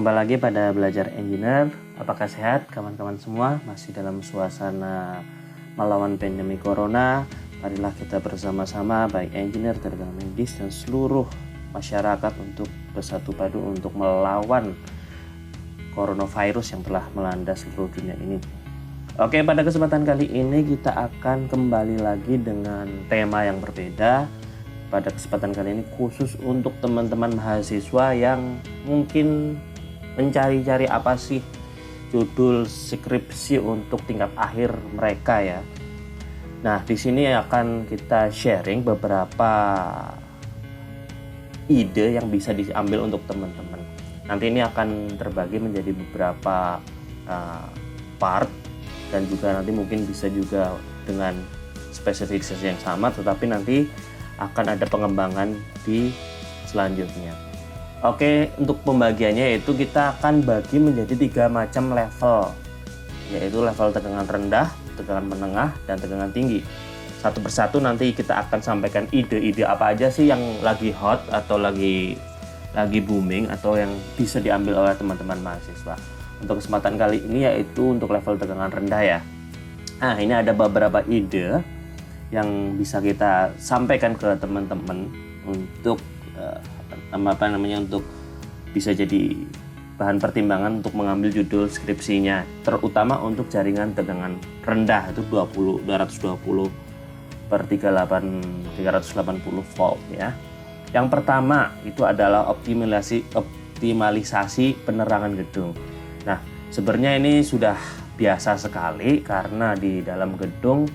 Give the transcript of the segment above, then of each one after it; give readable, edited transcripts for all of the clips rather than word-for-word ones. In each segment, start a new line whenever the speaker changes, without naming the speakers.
Berjumpa lagi pada Belajar Engineer. Apakah sehat kawan-kawan semua? Masih dalam suasana melawan pandemi corona. Marilah kita bersama-sama baik engineer, tenaga medis dan seluruh masyarakat untuk bersatu padu untuk melawan coronavirus yang telah melanda seluruh dunia ini. Oke, pada kesempatan kali ini kita akan kembali lagi dengan tema yang berbeda. Pada kesempatan kali ini khusus untuk teman-teman mahasiswa yang mungkin mencari-cari apa sih judul skripsi untuk tingkat akhir mereka ya. Nah, di sini akan kita sharing beberapa ide yang bisa diambil untuk teman-teman. Nanti ini akan terbagi menjadi beberapa part dan juga nanti mungkin bisa juga dengan spesifikasi yang sama, tetapi nanti akan ada pengembangan di selanjutnya. Oke, untuk pembagiannya yaitu kita akan bagi menjadi 3 macam level, yaitu level tegangan rendah, tegangan menengah, dan tegangan tinggi. Satu persatu nanti kita akan sampaikan ide-ide apa aja sih yang lagi hot atau lagi booming atau yang bisa diambil oleh teman-teman mahasiswa. Untuk kesempatan kali ini yaitu untuk level tegangan rendah ya. Nah, ini ada beberapa ide yang bisa kita sampaikan ke teman-teman untuk untuk bisa jadi bahan pertimbangan untuk mengambil judul skripsinya, terutama untuk jaringan tegangan rendah itu 220 per 380 volt ya. Yang pertama itu adalah optimalisasi penerangan gedung. Nah, sebenarnya ini sudah biasa sekali karena di dalam gedung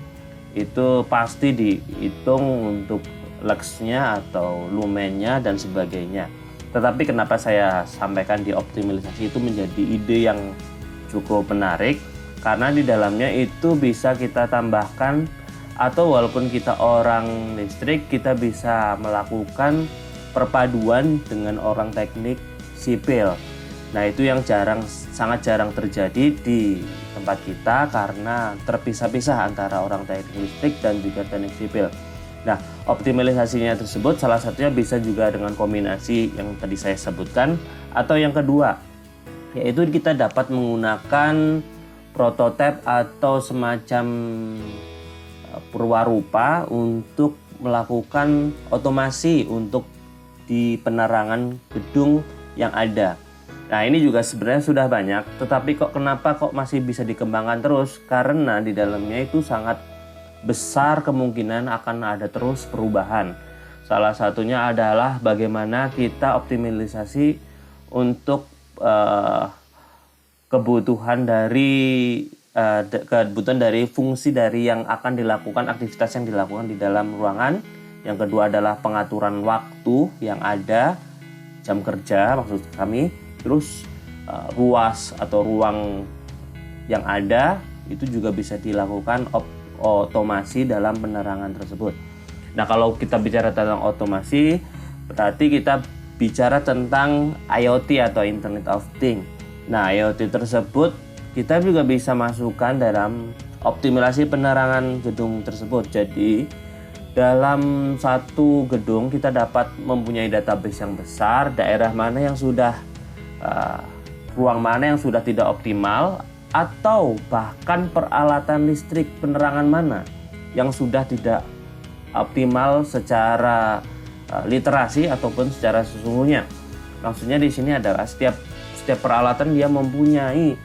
itu pasti dihitung untuk luxnya atau lumennya dan sebagainya. Tetapi kenapa saya sampaikan di optimalisasi itu menjadi ide yang cukup menarik, karena di dalamnya itu bisa kita tambahkan atau walaupun kita orang listrik, kita bisa melakukan perpaduan dengan orang teknik sipil. Nah, itu yang sangat jarang terjadi di tempat kita karena terpisah-pisah antara orang teknik listrik dan juga teknik sipil. Nah, optimalisasinya tersebut salah satunya bisa juga dengan kombinasi yang tadi saya sebutkan, atau yang kedua yaitu kita dapat menggunakan prototipe atau semacam perwarupa untuk melakukan otomasi untuk di penerangan gedung yang ada. Nah, ini juga sebenarnya sudah banyak, tetapi kenapa masih bisa dikembangkan terus? Karena di dalamnya itu sangat besar kemungkinan akan ada terus perubahan. Salah satunya adalah bagaimana kita optimalisasi untuk kebutuhan dari fungsi dari yang akan dilakukan, aktivitas yang dilakukan di dalam ruangan. Yang kedua adalah pengaturan waktu yang ada, jam kerja maksud kami. Terus ruas atau ruang yang ada itu juga bisa dilakukan otomasi dalam penerangan tersebut. Nah, kalau kita bicara tentang otomasi, berarti kita bicara tentang IoT atau Internet of Things. Nah, IoT tersebut kita juga bisa masukkan dalam optimalisasi penerangan gedung tersebut. Jadi, dalam satu gedung kita dapat mempunyai database yang besar, daerah mana yang sudah ruang mana yang sudah tidak optimal, atau bahkan peralatan listrik penerangan mana yang sudah tidak optimal secara literasi ataupun secara sesungguhnya. Maksudnya di sini adalah setiap peralatan dia mempunyai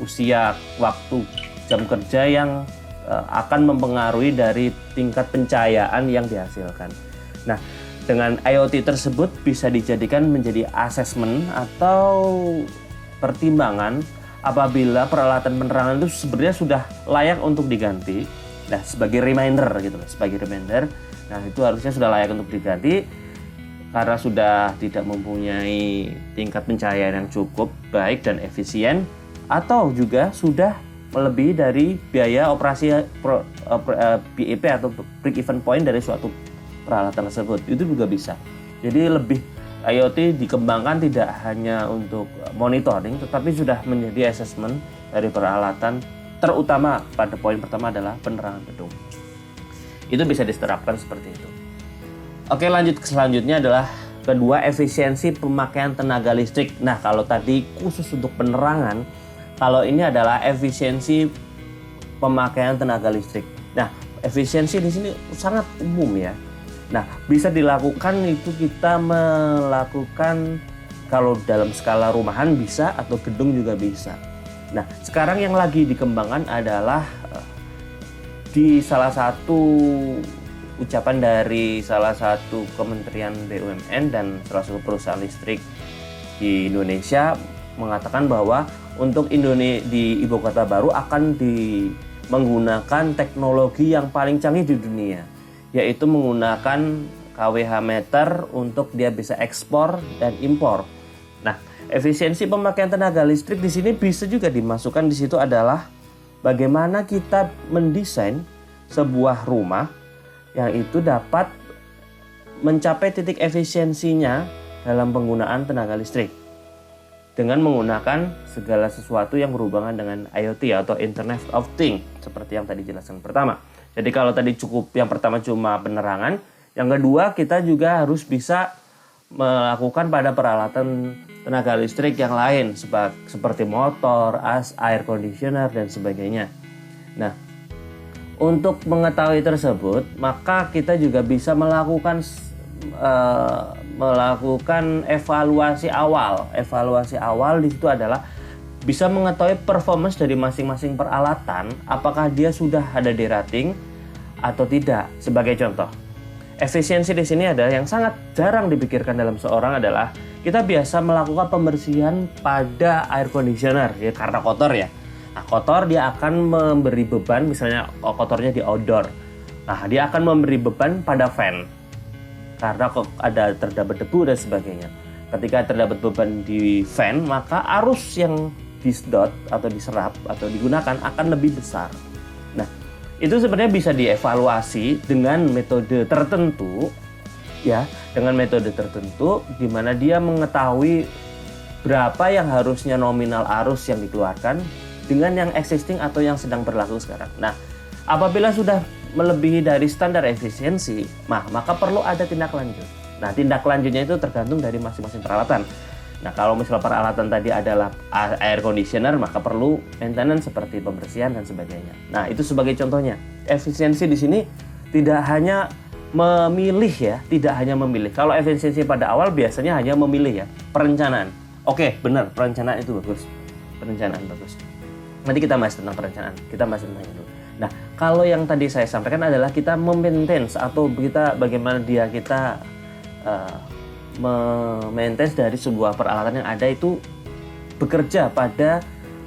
usia waktu jam kerja yang akan mempengaruhi dari tingkat pencahayaan yang dihasilkan. Nah, dengan IoT tersebut bisa dijadikan menjadi asesmen atau pertimbangan apabila peralatan penerangan itu sebenarnya sudah layak untuk diganti. Nah, sebagai reminder gitu, sebagai reminder. Nah, itu harusnya sudah layak untuk diganti karena sudah tidak mempunyai tingkat pencahayaan yang cukup baik dan efisien, atau juga sudah melebihi dari biaya operasi BEP atau break even point dari suatu peralatan tersebut. Itu juga bisa. Jadi lebih IoT dikembangkan tidak hanya untuk monitoring, tetapi sudah menjadi assessment dari peralatan, terutama pada poin pertama adalah penerangan gedung. Itu bisa diterapkan seperti itu. Oke, lanjut ke selanjutnya adalah kedua, efisiensi pemakaian tenaga listrik. Nah, kalau tadi khusus untuk penerangan, kalau ini adalah efisiensi pemakaian tenaga listrik. Nah, efisiensi di sini sangat umum ya. Nah, bisa dilakukan itu kita melakukan kalau dalam skala rumahan bisa atau gedung juga bisa. Nah, sekarang yang lagi dikembangkan adalah di salah satu ucapan dari salah satu kementerian BUMN dan salah satu perusahaan listrik di Indonesia mengatakan bahwa untuk Indonesia di ibu kota baru akan menggunakan teknologi yang paling canggih di dunia, yaitu menggunakan kWh meter untuk dia bisa ekspor dan impor. Nah, efisiensi pemakaian tenaga listrik di sini bisa juga dimasukkan di situ adalah bagaimana kita mendesain sebuah rumah yang itu dapat mencapai titik efisiensinya dalam penggunaan tenaga listrik dengan menggunakan segala sesuatu yang berhubungan dengan IoT atau Internet of Things seperti yang tadi jelaskan pertama. Jadi kalau tadi cukup yang pertama cuma penerangan, yang kedua kita juga harus bisa melakukan pada peralatan tenaga listrik yang lain seperti motor, air conditioner dan sebagainya. Nah, untuk mengetahui tersebut, maka kita juga bisa melakukan evaluasi awal. Evaluasi awal di situ adalah bisa mengetahui performance dari masing-masing peralatan, apakah dia sudah ada di rating atau tidak. Sebagai contoh, efisiensi di sini adalah yang sangat jarang dipikirkan dalam seorang adalah kita biasa melakukan pembersihan pada air conditioner ya karena kotor ya. Nah, kotor dia akan memberi beban, misalnya kotornya di outdoor. Nah, dia akan memberi beban pada fan karena terdapat debu dan sebagainya. Ketika terdapat beban di fan, maka arus yang disedot atau diserap atau digunakan akan lebih besar. Nah, itu sebenarnya bisa dievaluasi dengan metode tertentu, ya, dengan metode tertentu di mana dia mengetahui berapa yang harusnya nominal arus yang dikeluarkan dengan yang existing atau yang sedang berlaku sekarang. Nah, apabila sudah melebihi dari standar efisiensi, maka perlu ada tindak lanjut. Nah, tindak lanjutnya itu tergantung dari masing-masing peralatan. Nah, kalau misalnya peralatan tadi adalah air conditioner, maka perlu maintenance seperti pembersihan dan sebagainya. Nah, itu sebagai contohnya. Efisiensi di sini tidak hanya memilih ya, tidak hanya memilih. Kalau efisiensi pada awal biasanya hanya memilih ya, perencanaan. Oke, benar, perencanaan itu bagus. Perencanaan bagus. Nanti kita bahas tentang perencanaan, kita bahas tentang itu. Nah, kalau yang tadi saya sampaikan adalah kita memaintain atau kita bagaimana kita memaintain dari sebuah peralatan yang ada itu bekerja pada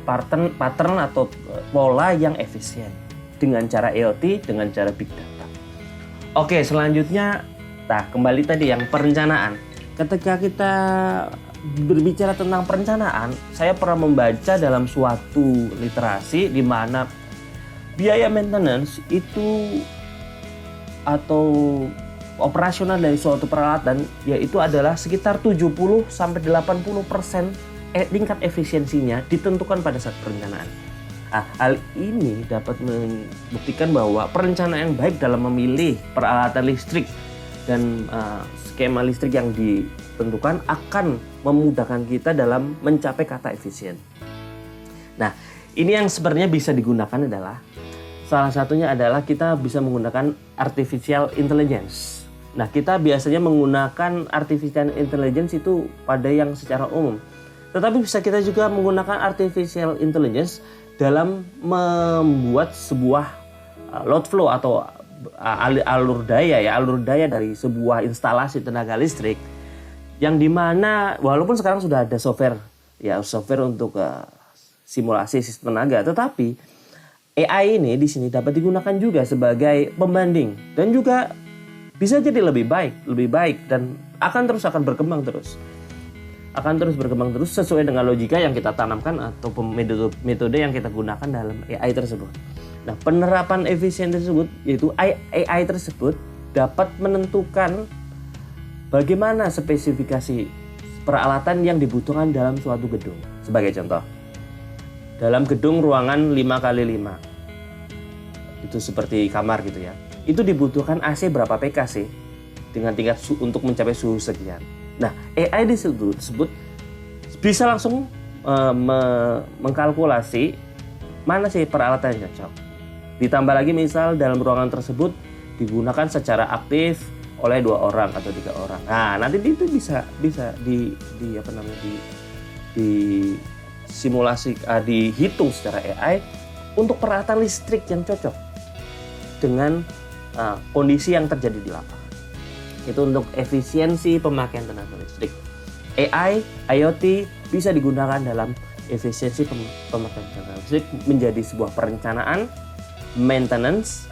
pattern atau pola yang efisien dengan cara IoT, dengan cara big data. Oke, selanjutnya, kembali tadi yang perencanaan. Ketika kita berbicara tentang perencanaan, saya pernah membaca dalam suatu literasi di mana biaya maintenance itu atau operasional dari suatu peralatan yaitu adalah sekitar 70-80% tingkat efisiensinya ditentukan pada saat perencanaan. Nah, hal ini dapat membuktikan bahwa perencanaan yang baik dalam memilih peralatan listrik dan skema listrik yang ditentukan akan memudahkan kita dalam mencapai kata efisien. Nah, ini yang sebenarnya bisa digunakan adalah salah satunya adalah kita bisa menggunakan artificial intelligence. Nah, kita biasanya menggunakan artificial intelligence itu pada yang secara umum. Tetapi bisa kita juga menggunakan artificial intelligence dalam membuat sebuah load flow atau alur daya dari sebuah instalasi tenaga listrik yang dimana walaupun sekarang sudah ada software untuk simulasi sistem tenaga, tetapi AI ini di sini dapat digunakan juga sebagai pembanding dan juga bisa jadi lebih baik dan akan berkembang terus sesuai dengan logika yang kita tanamkan atau metode yang kita gunakan dalam AI tersebut. Nah, penerapan efisien tersebut yaitu AI tersebut dapat menentukan bagaimana spesifikasi peralatan yang dibutuhkan dalam suatu gedung. Sebagai contoh, dalam gedung ruangan 5x5, itu seperti kamar gitu ya, itu dibutuhkan AC berapa PK sih dengan tingkat untuk mencapai suhu sekian. Nah, AI disebut bisa langsung mengkalkulasi mana sih peralatan yang cocok. Ditambah lagi misal dalam ruangan tersebut digunakan secara aktif oleh 2 orang atau 3 orang. Nah, nanti itu bisa di simulasi, dihitung secara AI untuk peralatan listrik yang cocok dengan kondisi yang terjadi di lapangan. Itu untuk efisiensi pemakaian tenaga listrik. AI, IoT bisa digunakan dalam efisiensi pemakaian tenaga listrik menjadi sebuah perencanaan, maintenance,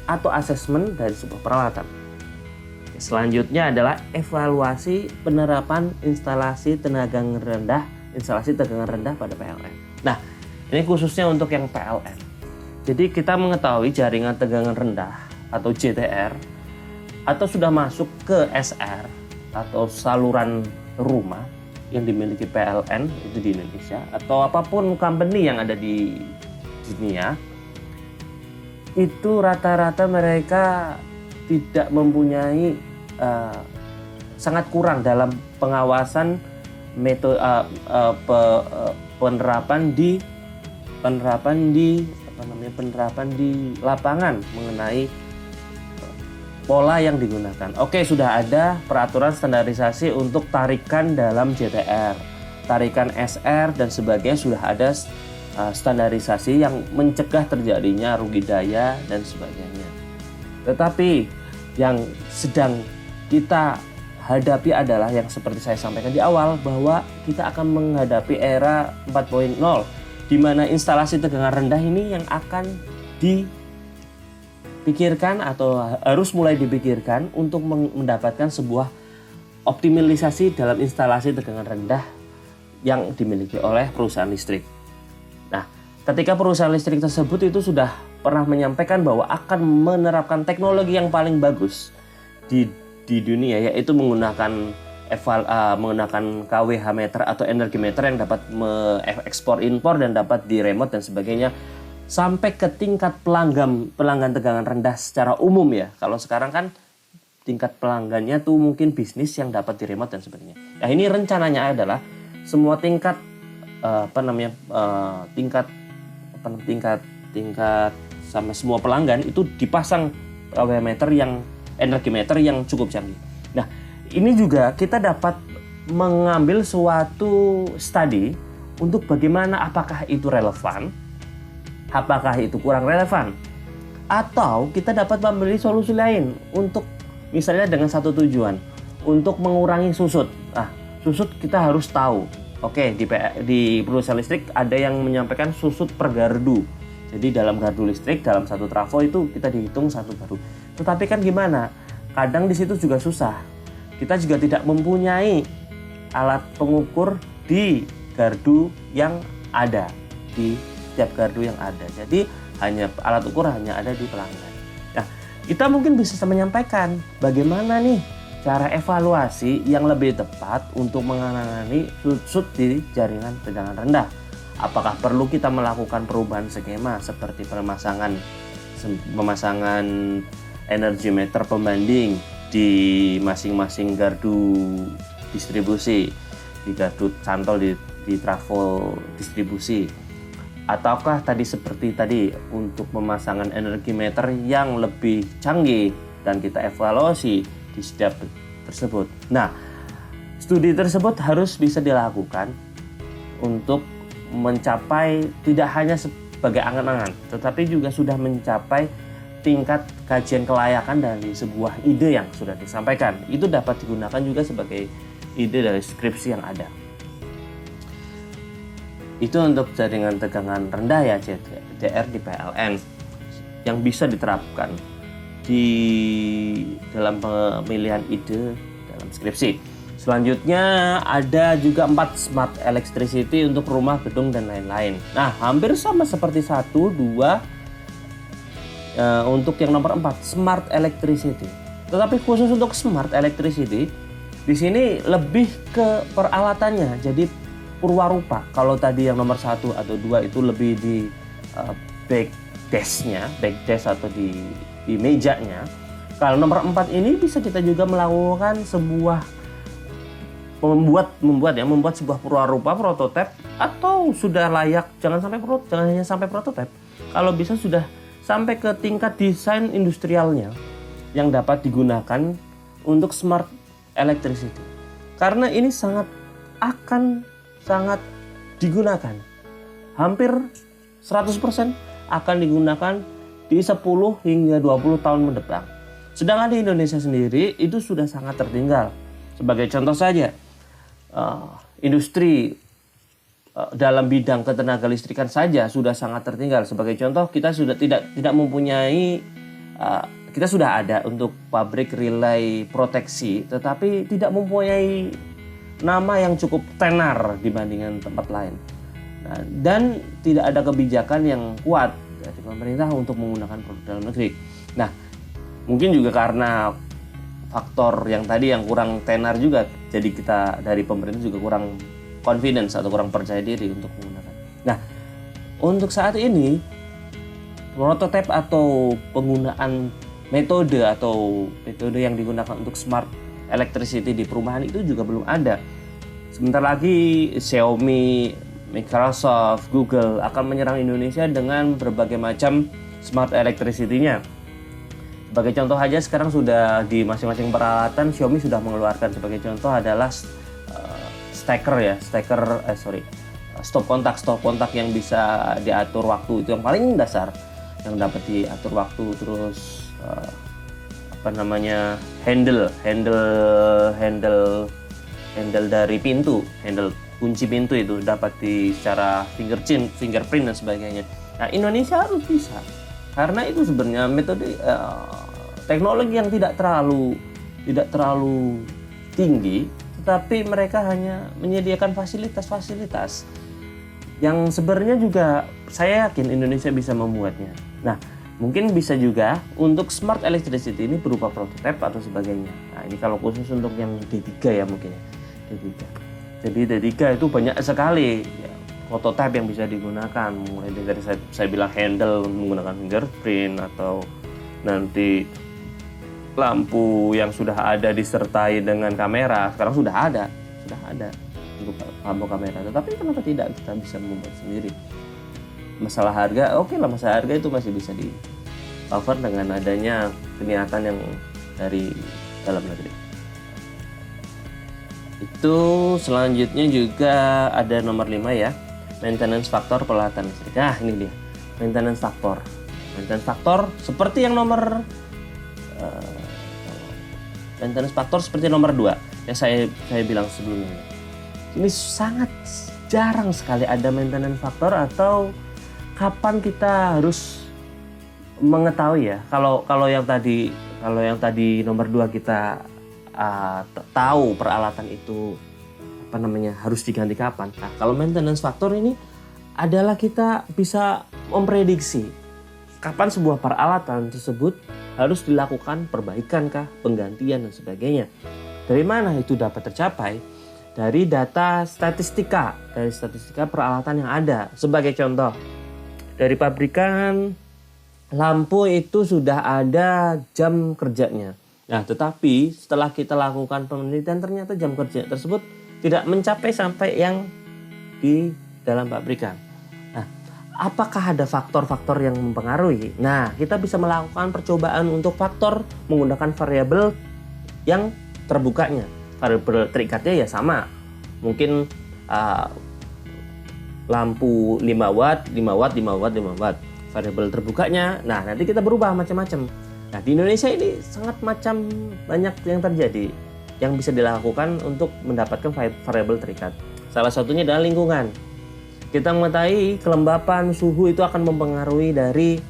atau assessment dari sebuah peralatan. Selanjutnya adalah evaluasi penerapan instalasi tegangan rendah pada PLN. Nah, ini khususnya untuk yang PLN. Jadi kita mengetahui jaringan tegangan rendah atau JTR atau sudah masuk ke SR atau saluran rumah yang dimiliki PLN itu di Indonesia atau apapun company yang ada di dunia, itu rata-rata mereka tidak mempunyai sangat kurang dalam pengawasan penerapan di lapangan mengenai pola yang digunakan. Oke, sudah ada peraturan standarisasi untuk tarikan dalam JTR, tarikan SR dan sebagainya, sudah ada standarisasi yang mencegah terjadinya rugi daya dan sebagainya. Tetapi yang sedang kita hadapi adalah yang seperti saya sampaikan di awal, bahwa kita akan menghadapi era 4.0 di mana instalasi tegangan rendah ini yang akan dipikirkan atau harus mulai dipikirkan untuk mendapatkan sebuah optimalisasi dalam instalasi tegangan rendah yang dimiliki oleh perusahaan listrik. Nah, ketika perusahaan listrik tersebut itu sudah pernah menyampaikan bahwa akan menerapkan teknologi yang paling bagus di dunia, yaitu menggunakan KWH meter atau energi meter yang dapat ekspor impor dan dapat di remote dan sebagainya, sampai ke tingkat pelanggan tegangan rendah secara umum ya. Kalau sekarang kan tingkat pelanggannya tuh mungkin bisnis yang dapat di remote dan sebagainya. Nah, ini rencananya adalah semua tingkat sama semua pelanggan itu dipasang KWH meter yang energi meter yang cukup canggih. Nah, ini juga kita dapat mengambil suatu studi untuk bagaimana apakah itu relevan, apakah itu kurang relevan, atau kita dapat membeli solusi lain untuk misalnya dengan satu tujuan, untuk mengurangi susut. Nah, susut kita harus tahu. Oke, di perusahaan listrik ada yang menyampaikan susut per gardu. Jadi dalam gardu listrik, dalam satu trafo itu kita dihitung satu gardu. Tetapi kan gimana? Kadang di situ juga susah. Kita juga tidak mempunyai alat pengukur di gardu yang ada, di setiap gardu yang ada. Jadi alat ukur hanya ada di pelanggan. Nah, kita mungkin bisa menyampaikan bagaimana nih cara evaluasi yang lebih tepat untuk menangani susut di jaringan tegangan rendah. Apakah perlu kita melakukan perubahan skema seperti pemasangan energi meter pembanding di masing-masing gardu distribusi, di gardu cantol di trafo distribusi, ataukah seperti tadi untuk pemasangan energi meter yang lebih canggih dan kita evaluasi di setiap tersebut. Nah, studi tersebut harus bisa dilakukan untuk mencapai tidak hanya sebagai angan-angan, tetapi juga sudah mencapai tingkat kajian kelayakan dari sebuah ide yang sudah disampaikan. Itu dapat digunakan juga sebagai ide dari skripsi yang ada. Itu untuk jaringan tegangan rendah ya, JTR di PLN, yang bisa diterapkan di dalam pemilihan ide dalam skripsi. Selanjutnya ada juga 4 smart electricity untuk rumah, gedung, dan lain-lain. Nah, hampir sama seperti 1, 2. Untuk yang nomor 4, smart electricity. Tetapi khusus untuk smart electricity, di sini lebih ke peralatannya. Jadi purwarupa. Kalau tadi yang nomor 1 atau 2 itu lebih di back desk atau di mejanya. Kalau nomor 4 ini bisa kita juga melakukan sebuah membuat sebuah prarupa prototipe atau sudah layak, jangan hanya sampai prototipe. Kalau bisa sudah sampai ke tingkat desain industrialnya yang dapat digunakan untuk smart electricity. Karena ini akan sangat digunakan. Hampir 100% akan digunakan di 10 hingga 20 tahun mendatang. Sedangkan di Indonesia sendiri itu sudah sangat tertinggal. Sebagai contoh saja, industri dalam bidang ketenaga listrikan saja sudah sangat tertinggal. Sebagai contoh, kita sudah tidak mempunyai, kita sudah ada untuk pabrik relay proteksi, tetapi tidak mempunyai nama yang cukup tenar dibandingkan tempat lain. Nah, dan tidak ada kebijakan yang kuat dari pemerintah untuk menggunakan produk dalam negeri. Nah, mungkin juga karena faktor yang tadi yang kurang tenar juga, jadi kita dari pemerintah juga kurang confidence atau kurang percaya diri untuk menggunakan. Nah, untuk saat ini prototipe atau penggunaan metode yang digunakan untuk smart electricity di perumahan itu juga belum ada. Sebentar lagi Xiaomi, Microsoft, Google akan menyerang Indonesia dengan berbagai macam smart electricity-nya. Sebagai contoh aja, sekarang sudah di masing-masing peralatan Xiaomi sudah mengeluarkan, sebagai contoh adalah stop kontak yang bisa diatur waktu, itu yang paling dasar yang dapat diatur waktu. Terus handle dari pintu, handle kunci pintu itu dapat secara fingerprint dan sebagainya. Nah, Indonesia harus bisa, karena itu sebenarnya metode teknologi yang tidak terlalu tinggi, tetapi mereka hanya menyediakan fasilitas-fasilitas yang sebenarnya juga saya yakin Indonesia bisa membuatnya. Nah, mungkin bisa juga untuk smart electricity ini berupa prototipe atau sebagainya. Nah, ini kalau khusus untuk yang D3 ya mungkin ya. D3. Jadi D3 itu banyak sekali ya, prototipe yang bisa digunakan, mulai dari saya bilang handle menggunakan fingerprint, atau nanti lampu yang sudah ada disertai dengan kamera. Sekarang sudah ada untuk lampu kamera, tetapi kenapa tidak kita bisa membuat sendiri? Masalah harga, masalah harga itu masih bisa di cover dengan adanya niatan yang dari dalam negeri. Itu selanjutnya juga ada nomor 5 ya, maintenance faktor peralatan listrik. Nah, ini dia maintenance faktor seperti yang nomor maintenance faktor seperti nomor 2 yang saya bilang sebelumnya. Ini sangat jarang sekali ada maintenance faktor, atau kapan kita harus mengetahui ya. Kalau yang tadi nomor 2 kita tahu peralatan itu harus diganti kapan. Nah, kalau maintenance faktor ini adalah kita bisa memprediksi kapan sebuah peralatan tersebut harus dilakukan perbaikan kah, penggantian dan sebagainya. Dari mana itu dapat tercapai? Dari data statistika peralatan yang ada. Sebagai contoh, dari pabrikan lampu itu sudah ada jam kerjanya. Nah, tetapi setelah kita lakukan penelitian, ternyata jam kerja tersebut tidak mencapai sampai yang di dalam pabrikan. Nah, apakah ada faktor-faktor yang mempengaruhi? Nah, kita bisa melakukan percobaan untuk faktor menggunakan variabel yang terbukanya. Variabel terikatnya ya sama. Mungkin lampu 5 watt. Variabel terbukanya, nah nanti kita berubah macam-macam. Nah, di Indonesia ini sangat banyak yang terjadi yang bisa dilakukan untuk mendapatkan variabel terikat. Salah satunya adalah lingkungan. Kita mengetahui kelembapan suhu itu akan mempengaruhi dari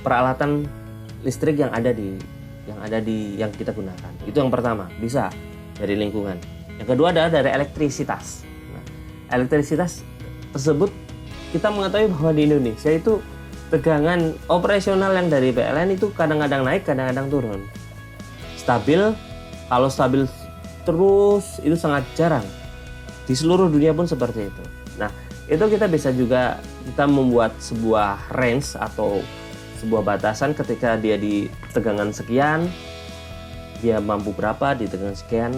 peralatan listrik yang kita gunakan. Itu yang pertama, bisa dari lingkungan. Yang kedua adalah dari elektrisitas. Nah, elektrisitas tersebut kita mengetahui bahwa di Indonesia itu tegangan operasional yang dari PLN itu kadang-kadang naik, kadang-kadang turun. Kalau stabil terus itu sangat jarang. Di seluruh dunia pun seperti itu. Nah, itu kita membuat sebuah range atau sebuah batasan ketika dia di tegangan sekian, dia mampu berapa di tegangan sekian,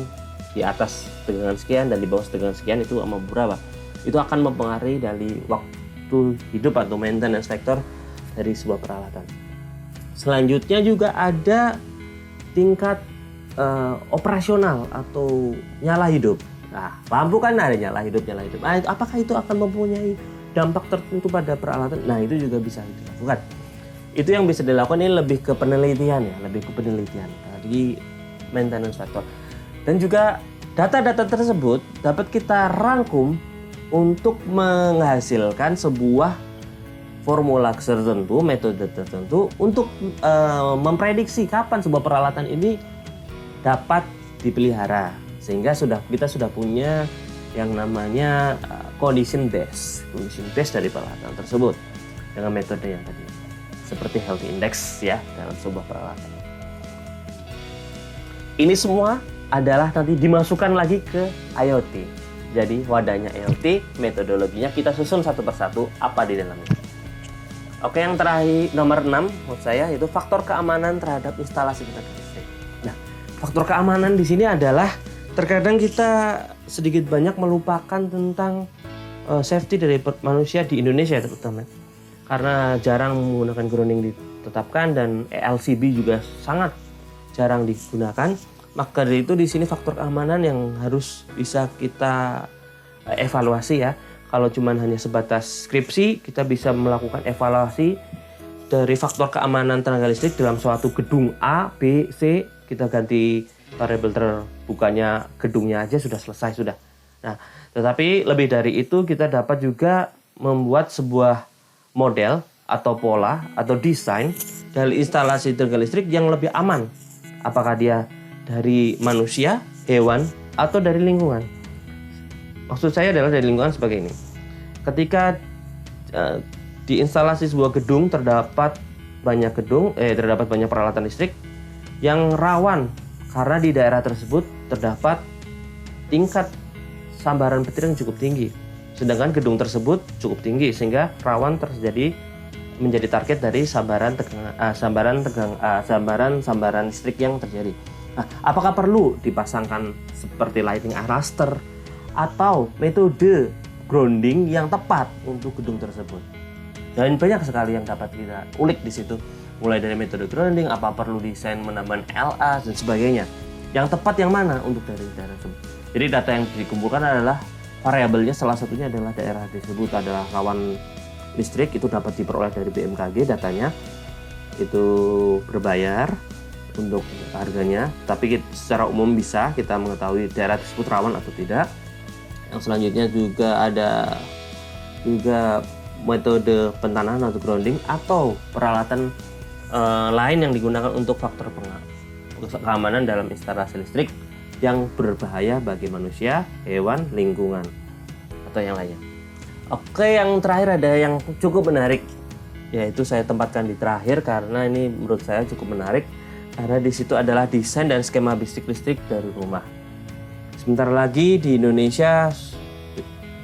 di atas tegangan sekian dan di bawah tegangan sekian itu sama berapa. Itu akan mempengaruhi dari waktu hidup atau maintenance factor dari sebuah peralatan. Selanjutnya juga ada tingkat operasional atau nyala hidup. Nah, lampu kan ada nyala hidup. Nah, apakah itu akan mempunyai dampak tertentu pada peralatan? Nah, itu juga bisa dilakukan. Itu yang bisa dilakukan ini lebih ke penelitian dari maintenance factor. Dan juga data-data tersebut dapat kita rangkum untuk menghasilkan sebuah formula tertentu, metode tertentu untuk memprediksi kapan sebuah peralatan ini dapat dipelihara, sehingga kita sudah punya yang namanya condition base dari peralatan tersebut dengan metode yang tadi seperti health index ya dalam sebuah peralatan. Ini semua adalah nanti dimasukkan lagi ke IoT. Jadi wadahnya IoT, metodologinya kita susun satu persatu apa di dalamnya. Oke, yang terakhir nomor 6 menurut saya itu faktor keamanan terhadap instalasi kita. Faktor keamanan di sini adalah terkadang kita sedikit banyak melupakan tentang safety dari manusia di Indonesia terutama. Karena jarang menggunakan grounding ditetapkan dan LCB juga sangat jarang digunakan. Maka dari itu di sini faktor keamanan yang harus bisa kita evaluasi ya. Kalau cuma hanya sebatas skripsi, kita bisa melakukan evaluasi dari faktor keamanan tenaga listrik dalam suatu gedung A, B, C. Kita ganti variabel terbukanya gedungnya aja sudah selesai sudah. Nah, tetapi lebih dari itu kita dapat juga membuat sebuah model atau pola atau desain dari instalasi tenaga listrik yang lebih aman. Apakah dia dari manusia, hewan, atau dari lingkungan. Maksud saya adalah dari lingkungan sebagai ini. Ketika di instalasi sebuah gedung terdapat banyak peralatan listrik yang rawan karena di daerah tersebut terdapat tingkat sambaran petir yang cukup tinggi, sedangkan gedung tersebut cukup tinggi sehingga rawan menjadi target dari sambaran listrik yang terjadi. Nah, apakah perlu dipasangkan seperti lighting arrestor atau metode grounding yang tepat untuk gedung tersebut? Dan banyak sekali yang dapat kita ulik di situ. Mulai dari metode grounding, apa perlu desain menambah LA dan sebagainya. Yang tepat yang mana untuk dari daerah tersebut. Jadi data yang dikumpulkan adalah variabelnya, salah satunya adalah daerah tersebut adalah rawan listrik, itu dapat diperoleh dari BMKG datanya. Itu berbayar untuk harganya, tapi secara umum bisa kita mengetahui daerah tersebut rawan atau tidak. Yang selanjutnya juga ada metode pentanahan atau grounding atau peralatan lain yang digunakan untuk faktor keamanan dalam instalasi listrik yang berbahaya bagi manusia, hewan, lingkungan, atau yang lainnya. Oke, yang terakhir ada yang cukup menarik, yaitu saya tempatkan di terakhir karena ini menurut saya cukup menarik karena di situ adalah desain dan skema listrik dari rumah. Sebentar lagi di Indonesia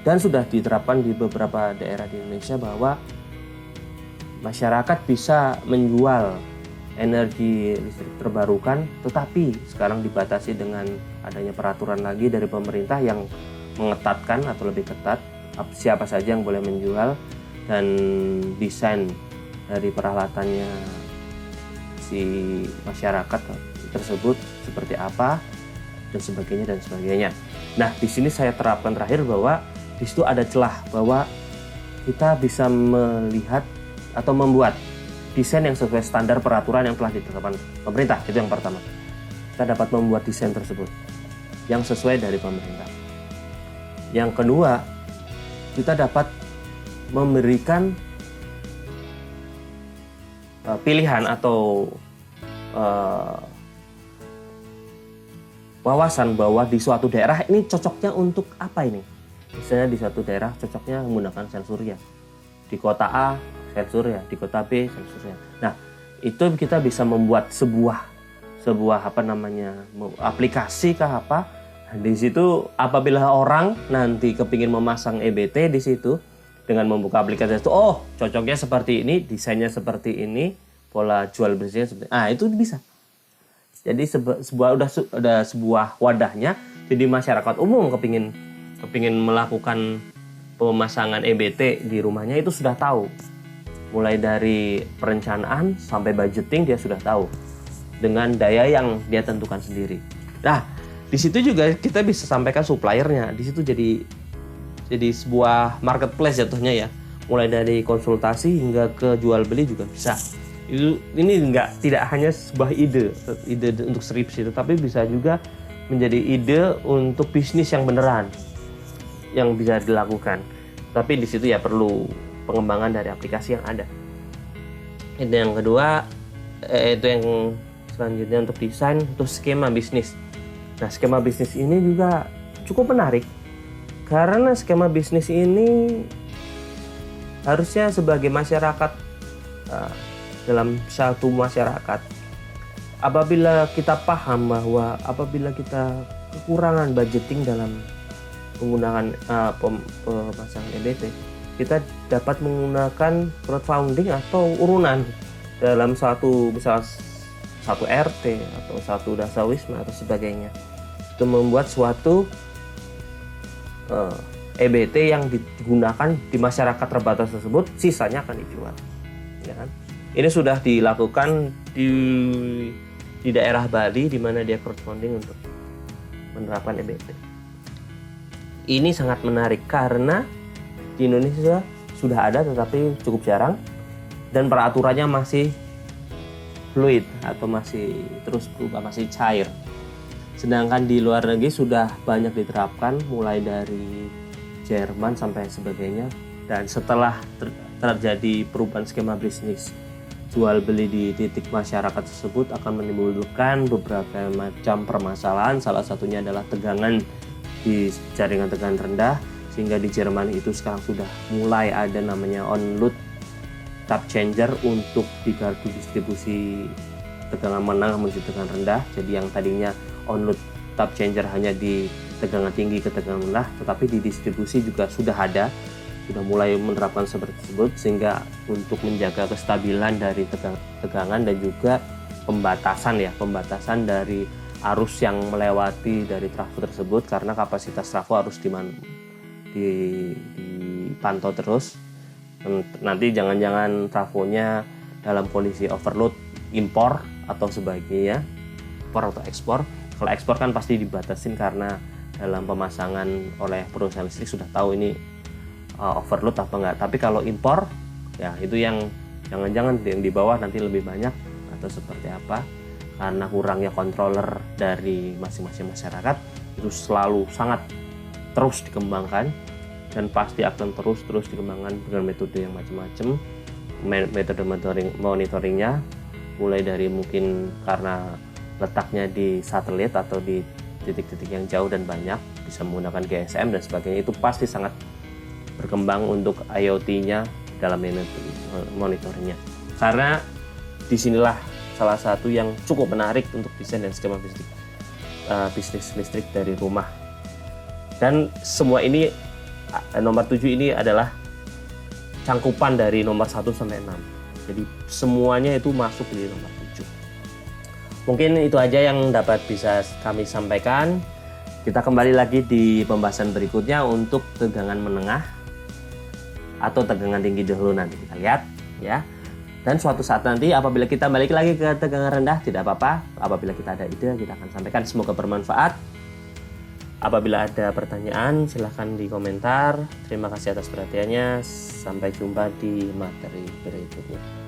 dan sudah diterapkan di beberapa daerah di Indonesia bahwa masyarakat bisa menjual energi listrik terbarukan, tetapi sekarang dibatasi dengan adanya peraturan lagi dari pemerintah yang mengetatkan atau lebih ketat siapa saja yang boleh menjual dan desain dari peralatannya si masyarakat tersebut seperti apa dan sebagainya. Nah, di sini saya terapkan terakhir bahwa di situ ada celah bahwa kita bisa melihat atau membuat desain yang sesuai standar peraturan yang telah ditetapkan pemerintah. Itu yang pertama. Kita dapat membuat desain tersebut yang sesuai dari pemerintah. Yang kedua, kita dapat memberikan pilihan atau wawasan bahwa di suatu daerah ini cocoknya untuk apa ini. Misalnya di suatu daerah cocoknya menggunakan sensurnya. Di kota A sensor ya, di kota B sensor ya. Nah, itu kita bisa membuat sebuah aplikasi kah apa. Di situ apabila orang nanti kepingin memasang EBT di situ dengan membuka aplikasi itu, oh cocoknya seperti ini, desainnya seperti ini, pola jual belinya seperti ini. Itu bisa. Jadi udah sebuah wadahnya Jadi masyarakat umum kepingin melakukan pemasangan EBT di rumahnya itu sudah tahu. Mulai dari perencanaan sampai budgeting dia sudah tahu dengan daya yang dia tentukan sendiri. Nah, di situ juga kita bisa sampaikan suppliernya. Di situ jadi sebuah marketplace jatuhnya ya. Mulai dari konsultasi hingga ke jual beli juga bisa. Ini tidak hanya sebuah ide untuk skripsi, tetapi bisa juga menjadi ide untuk bisnis yang beneran yang bisa dilakukan. Tapi di situ ya perlu pengembangan dari aplikasi yang ada. Itu yang kedua, itu yang selanjutnya untuk desain, untuk skema bisnis. Nah, skema bisnis ini juga cukup menarik karena skema bisnis ini harusnya sebagai masyarakat, dalam satu masyarakat, apabila kita paham bahwa apabila kita kekurangan budgeting dalam menggunakan pemasangan EBT, kita dapat menggunakan crowdfunding atau urunan dalam misal satu RT atau satu dasawisma atau sebagainya. Itu membuat suatu EBT yang digunakan di masyarakat terbatas tersebut, sisanya akan dijual. Ya kan? Ini sudah dilakukan di daerah Bali, di mana dia crowdfunding untuk menerapkan EBT. Ini sangat menarik karena di Indonesia sudah ada tetapi cukup jarang dan peraturannya masih fluid atau masih terus berubah, masih cair. Sedangkan di luar negeri sudah banyak diterapkan mulai dari Jerman sampai sebagainya, dan setelah terjadi perubahan skema bisnis jual beli di titik masyarakat tersebut akan menimbulkan beberapa macam permasalahan. Salah satunya adalah tegangan di jaringan tegangan rendah, sehingga di Jerman itu sekarang sudah mulai ada namanya on-load tap changer untuk di gardu distribusi tegangan menengah menuju tegangan rendah. Jadi yang tadinya on-load tap changer hanya di tegangan tinggi ke tegangan rendah, tetapi di distribusi juga sudah mulai menerapkan seperti tersebut, sehingga untuk menjaga kestabilan dari tegangan dan juga pembatasan dari arus yang melewati dari trafo tersebut, karena kapasitas trafo harus dipantau terus. Nanti jangan-jangan trafonya dalam kondisi overload, impor atau sebagainya, impor atau ekspor. Kalau ekspor kan pasti dibatasin karena dalam pemasangan oleh perusahaan listrik sudah tahu ini overload apa enggak. Tapi kalau impor ya itu yang jangan-jangan yang di bawah nanti lebih banyak atau seperti apa, karena kurangnya controller dari masing-masing masyarakat. Itu selalu sangat terus dikembangkan dan pasti akan terus dikembangkan dengan metode yang macam-macam. Metode monitoringnya mulai dari mungkin karena letaknya di satelit atau di titik-titik yang jauh dan banyak, bisa menggunakan GSM dan sebagainya, itu pasti sangat berkembang untuk IoT-nya dalam monitoringnya. Karena disinilah salah satu yang cukup menarik untuk desain dan skema bisnis listrik dari rumah. Dan semua ini, nomor 7 ini adalah cangkupan dari nomor 1 sampai 6. Jadi semuanya itu masuk di nomor 7. Mungkin itu aja yang dapat bisa kami sampaikan. Kita kembali lagi di pembahasan berikutnya untuk tegangan menengah atau tegangan tinggi dahulu, nanti kita lihat ya. Dan suatu saat nanti apabila kita balik lagi ke tegangan rendah, tidak apa-apa. Apabila kita ada ide, kita akan sampaikan. Semoga bermanfaat. Apabila ada pertanyaan, silahkan di komentar. Terima kasih atas perhatiannya. Sampai jumpa di materi berikutnya.